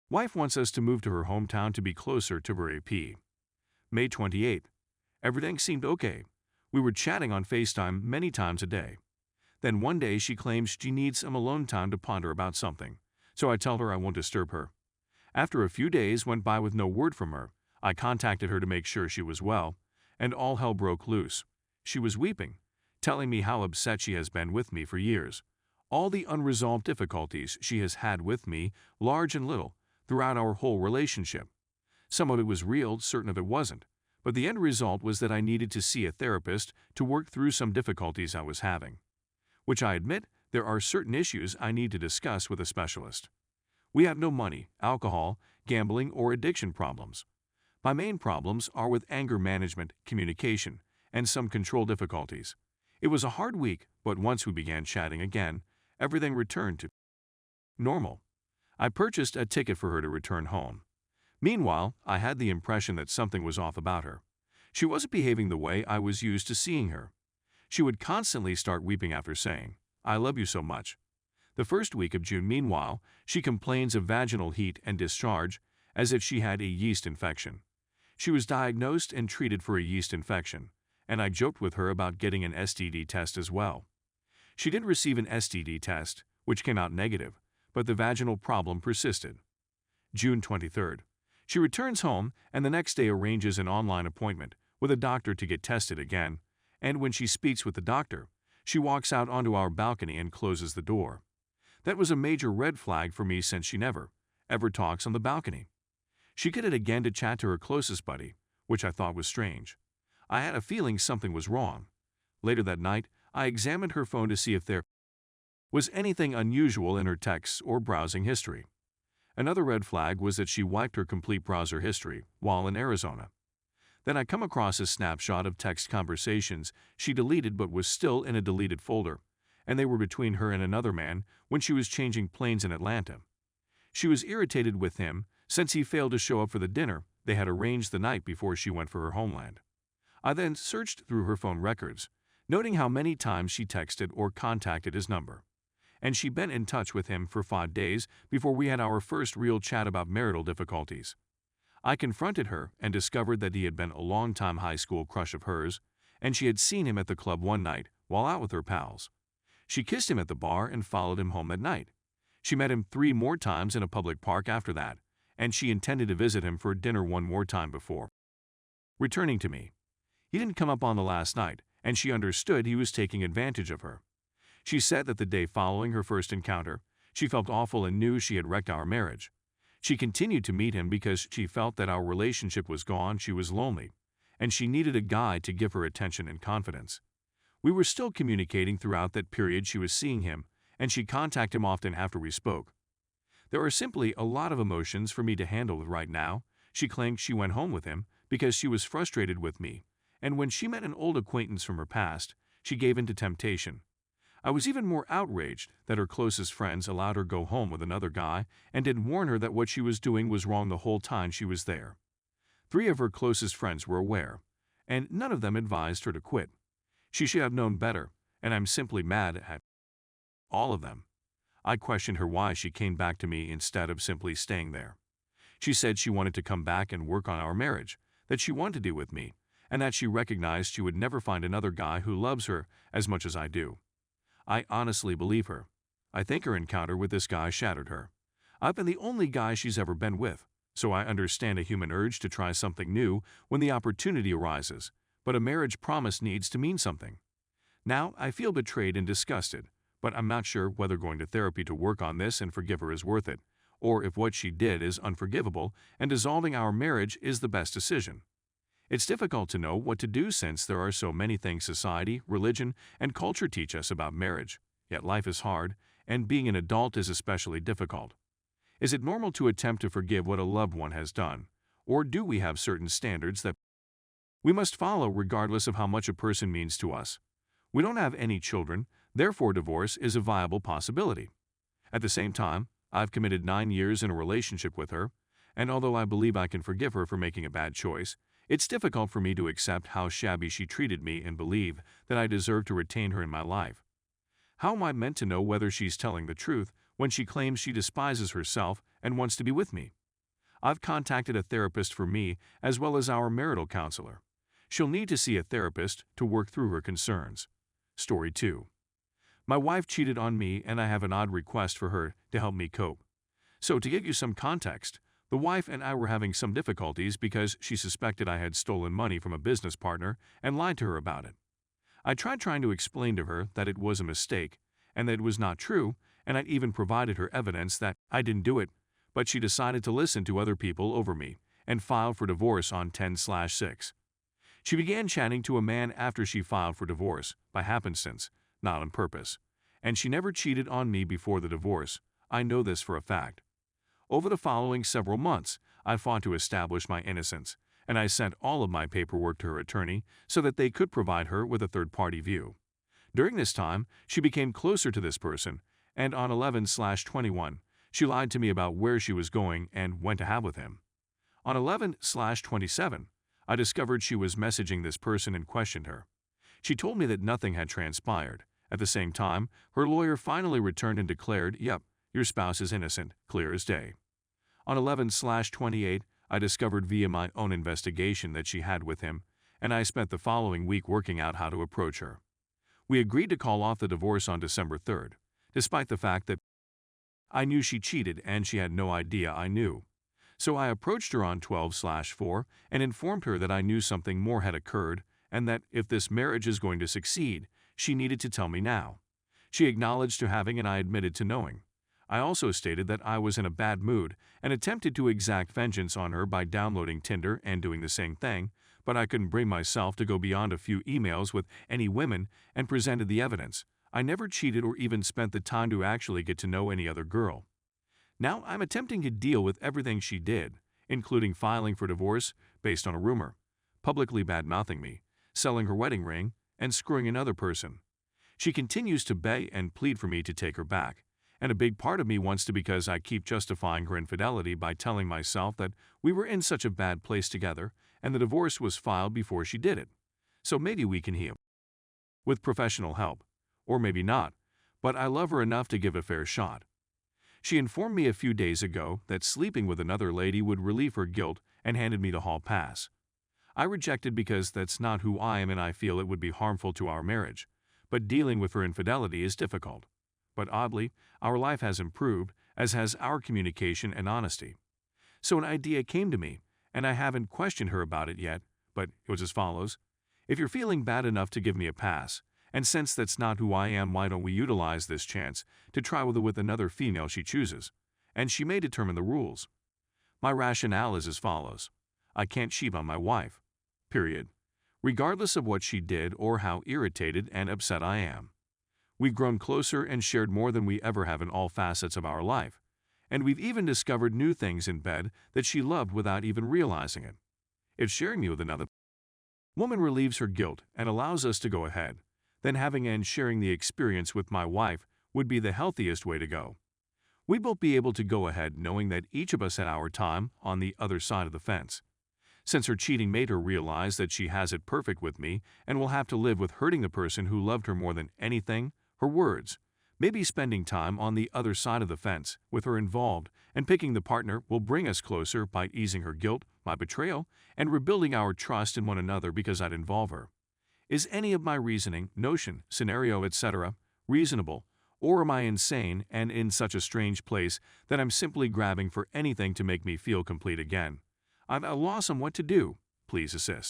Wife wants us to move to her hometown to be closer to her AP. May 28. Everything seemed okay. We were chatting on FaceTime many times a day. Then one day she claims she needs some alone time to ponder about something, so I tell her I won't disturb her. After a few days went by with no word from her, I contacted her to make sure she was well, and all hell broke loose. She was weeping, telling me how upset she has been with me for years. All the unresolved difficulties she has had with me, large and little, throughout our whole relationship. Some of it was real, certain of it wasn't, but the end result was that I needed to see a therapist to work through some difficulties I was having. Which I admit, there are certain issues I need to discuss with a specialist. We have no money, alcohol, gambling, or addiction problems. My main problems are with anger management, communication, and some control difficulties. It was a hard week, but once we began chatting again, everything returned to normal. I purchased a ticket for her to return home. Meanwhile, I had the impression that something was off about her. She wasn't behaving the way I was used to seeing her. She would constantly start weeping after saying, "I love you so much." The first week of June, meanwhile, she complains of vaginal heat and discharge as if she had a yeast infection. She was diagnosed and treated for a yeast infection, and I joked with her about getting an STD test as well. She did receive an STD test, which came out negative, but the vaginal problem persisted. June 23rd. She returns home and the next day arranges an online appointment with a doctor to get tested again, and when she speaks with the doctor, she walks out onto our balcony and closes the door. That was a major red flag for me since she never, ever talks on the balcony. She did it again to chat to her closest buddy, which I thought was strange. I had a feeling something was wrong. Later that night, I examined her phone to see if there was anything unusual in her texts or browsing history. Another red flag was that she wiped her complete browser history while in Arizona. Then I come across a snapshot of text conversations she deleted but was still in a deleted folder, and they were between her and another man when she was changing planes in Atlanta. She was irritated with him since he failed to show up for the dinner they had arranged the night before she went for her homeland. I then searched through her phone records, noting how many times she texted or contacted his number. And she'd been in touch with him for 5 days before we had our first real chat about marital difficulties. I confronted her and discovered that he had been a long-time high school crush of hers, and she had seen him at the club one night while out with her pals. She kissed him at the bar and followed him home that night. She met him 3 more times in a public park after that, and she intended to visit him for dinner one more time before returning to me. He didn't come up on the last night, and she understood he was taking advantage of her. She said that the day following her first encounter, she felt awful and knew she had wrecked our marriage. She continued to meet him because she felt that our relationship was gone, she was lonely, and she needed a guy to give her attention and confidence. We were still communicating throughout that period she was seeing him, and she contacted him often after we spoke. There are simply a lot of emotions for me to handle right now. She claimed she went home with him because she was frustrated with me, and when she met an old acquaintance from her past, she gave in to temptation. I was even more outraged that her closest friends allowed her go home with another guy and didn't warn her that what she was doing was wrong the whole time she was there. 3 of her closest friends were aware, and none of them advised her to quit. She should have known better, and I'm simply mad at all of them. I questioned her why she came back to me instead of simply staying there. She said she wanted to come back and work on our marriage, that she wanted to be with me, and that she recognized she would never find another guy who loves her as much as I do. I honestly believe her. I think her encounter with this guy shattered her. I've been the only guy she's ever been with, so I understand a human urge to try something new when the opportunity arises, but a marriage promise needs to mean something. Now I feel betrayed and disgusted, but I'm not sure whether going to therapy to work on this and forgive her is worth it, or if what she did is unforgivable and dissolving our marriage is the best decision. It's difficult to know what to do since there are so many things society, religion, and culture teach us about marriage, yet life is hard, and being an adult is especially difficult. Is it normal to attempt to forgive what a loved one has done, or do we have certain standards that we must follow regardless of how much a person means to us? We don't have any children, therefore divorce is a viable possibility. At the same time, I've committed 9 years in a relationship with her, and although I believe I can forgive her for making a bad choice, it's difficult for me to accept how shabby she treated me and believe that I deserve to retain her in my life. How am I meant to know whether she's telling the truth when she claims she despises herself and wants to be with me. I've contacted a therapist for me as well as our marital counselor. She'll need to see a therapist to work through her concerns. Story 2. My wife cheated on me and I have an odd request for her to help me cope. So to give you some context, the wife and I were having some difficulties because she suspected I had stolen money from a business partner and lied to her about it. I tried trying to explain to her that it was a mistake and that it was not true, and I'd even provided her evidence that I didn't do it, but she decided to listen to other people over me and filed for divorce on 10/6. She began chatting to a man after she filed for divorce, by happenstance, not on purpose, and she never cheated on me before the divorce. I know this for a fact. Over the following several months, I fought to establish my innocence, and I sent all of my paperwork to her attorney so that they could provide her with a third-party view. During this time, she became closer to this person, and on 11/21, she lied to me about where she was going and when to have with him. On 11/27, I discovered she was messaging this person and questioned her. She told me that nothing had transpired. At the same time, her lawyer finally returned and declared, "Yep, your spouse is innocent, clear as day." On 11/28, I discovered via my own investigation that she had with him, and I spent the following week working out how to approach her. We agreed to call off the divorce on December 3rd, despite the fact that I knew she cheated and she had no idea I knew. So I approached her on 12/4 and informed her that I knew something more had occurred and that if this marriage is going to succeed, she needed to tell me now. She acknowledged to having and I admitted to knowing. I also stated that I was in a bad mood and attempted to exact vengeance on her by downloading Tinder and doing the same thing, but I couldn't bring myself to go beyond a few emails with any women and presented the evidence. I never cheated or even spent the time to actually get to know any other girl. Now I'm attempting to deal with everything she did, including filing for divorce based on a rumor, publicly bad-mouthing me, selling her wedding ring, and screwing another person. She continues to beg and plead for me to take her back, and a big part of me wants to because I keep justifying her infidelity by telling myself that we were in such a bad place together and the divorce was filed before she did it. So maybe we can heal. With professional help. Or maybe not, but I love her enough to give a fair shot. She informed me a few days ago that sleeping with another lady would relieve her guilt and handed me the hall pass. I rejected because that's not who I am and I feel it would be harmful to our marriage, but dealing with her infidelity is difficult. But oddly, our life has improved, as has our communication and honesty. So an idea came to me, and I haven't questioned her about it yet, but it was as follows. If you're feeling bad enough to give me a pass, and since that's not who I am, why don't we utilize this chance to try with another female she chooses, and she may determine the rules. My rationale is as follows. I can't cheat on my wife. Period. Regardless of what she did or how irritated and upset I am. We've grown closer and shared more than we ever have in all facets of our life, and we've even discovered new things in bed that she loved without even realizing it. If sharing me with another woman relieves her guilt and allows us to go ahead, then having and sharing the experience with my wife would be the healthiest way to go. We'd both be able to go ahead knowing that each of us had our time on the other side of the fence. Since her cheating made her realize that she has it perfect with me and will have to live with hurting the person who loved her more than anything, her words, maybe spending time on the other side of the fence with her involved and picking the partner will bring us closer by easing her guilt, my betrayal, and rebuilding our trust in one another because I'd involve her. Is any of my reasoning, notion, scenario, etc. reasonable, or am I insane and in such a strange place that I'm simply grabbing for anything to make me feel complete again? I'm at a loss on what to do. Please assist.